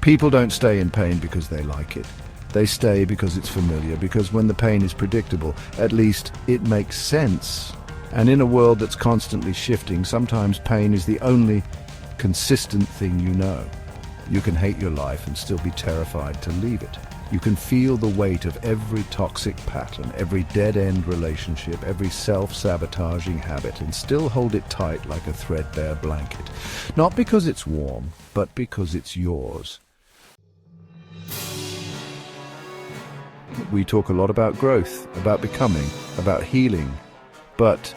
People don't stay in pain because they like it. They stay because it's familiar, because when the pain is predictable, at least it makes sense. And in a world that's constantly shifting, sometimes pain is the only consistent thing you know. You can hate your life and still be terrified to leave it. You can feel the weight of every toxic pattern, every dead-end relationship, every self-sabotaging habit, and still hold it tight like a threadbare blanket. Not because it's warm, but because it's yours. We talk a lot about growth, about becoming, about healing, but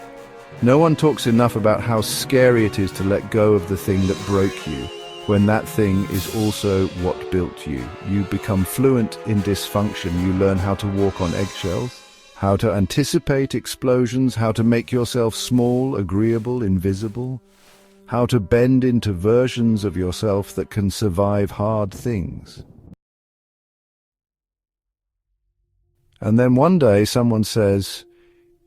no one talks enough about how scary it is to let go of the thing that broke you, when that thing is also what built you. You become fluent in dysfunction. You learn how to walk on eggshells, how to anticipate explosions, how to make yourself small, agreeable, invisible, how to bend into versions of yourself that can survive hard things. And then one day someone says,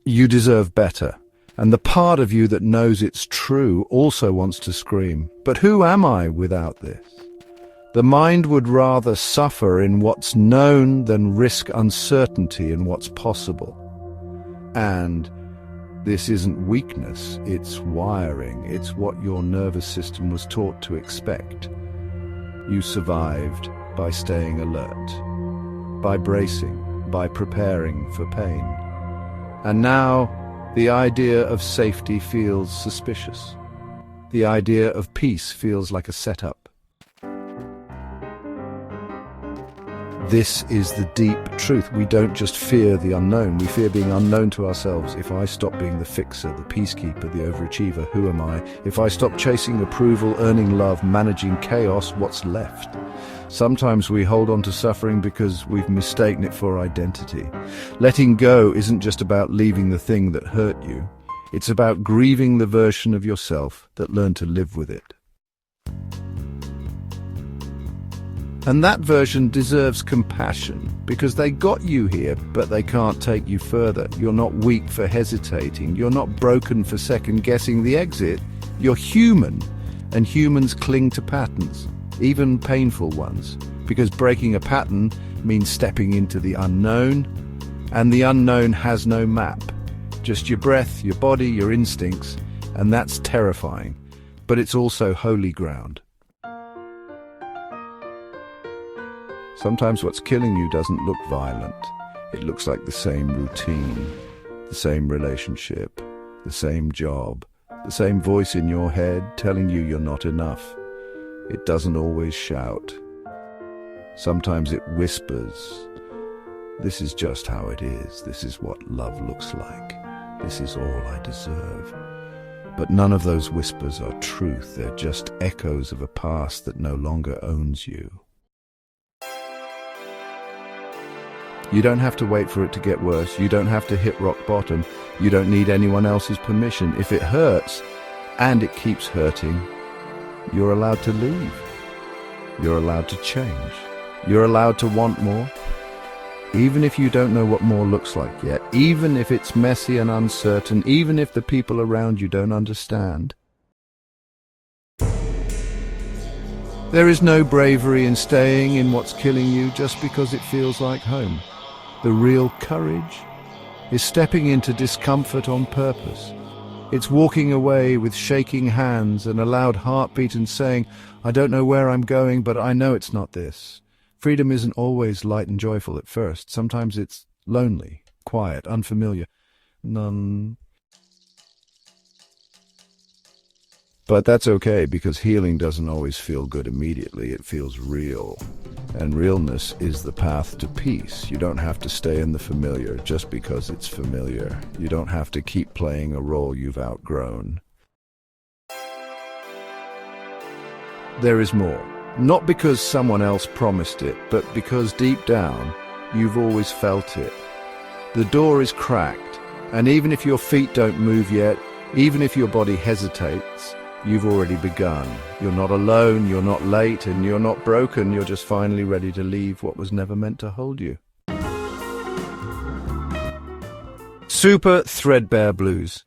"You deserve better." And the part of you that knows it's true also wants to scream, "But who am I without this?" The mind would rather suffer in what's known than risk uncertainty in what's possible. And this isn't weakness, it's wiring. It's what your nervous system was taught to expect. You survived by staying alert, by bracing, by preparing for pain. And now, the idea of safety feels suspicious. The idea of peace feels like a setup. This is the deep truth. We don't just fear the unknown, we fear being unknown to ourselves. If I stop being the fixer, the peacekeeper, the overachiever, who am I? If I stop chasing approval, earning love, managing chaos, what's left? Sometimes we hold on to suffering because we've mistaken it for identity. Letting go isn't just about leaving the thing that hurt you. It's about grieving the version of yourself that learned to live with it. And that version deserves compassion, because they got you here, but they can't take you further. You're not weak for hesitating. You're not broken for second-guessing the exit. You're human, and humans cling to patterns, even painful ones, because breaking a pattern means stepping into the unknown, and the unknown has no map. Just your breath, your body, your instincts, and that's terrifying, but it's also holy ground. Sometimes what's killing you doesn't look violent. It looks like the same routine, the same relationship, the same job, the same voice in your head telling you you're not enough. It doesn't always shout. Sometimes it whispers, "This is just how it is. This is what love looks like. This is all I deserve." But none of those whispers are truth. They're just echoes of a past that no longer owns you. You don't have to wait for it to get worse. You don't have to hit rock bottom. You don't need anyone else's permission. If it hurts, and it keeps hurting, you're allowed to leave. You're allowed to change. You're allowed to want more. Even if you don't know what more looks like yet, even if it's messy and uncertain, even if the people around you don't understand. There is no bravery in staying in what's killing you just because it feels like home. The real courage is stepping into discomfort on purpose. It's walking away with shaking hands and a loud heartbeat and saying, "I don't know where I'm going, but I know it's not this." Freedom isn't always light and joyful at first. Sometimes it's lonely, quiet, unfamiliar. But that's okay, because healing doesn't always feel good immediately. It feels real. And realness is the path to peace. You don't have to stay in the familiar just because it's familiar. You don't have to keep playing a role you've outgrown. There is more. Not because someone else promised it, but because deep down, you've always felt it. The door is cracked, and even if your feet don't move yet, even if your body hesitates, you've already begun. You're not alone, you're not late, and you're not broken. You're just finally ready to leave what was never meant to hold you. Super Threadbare Blues.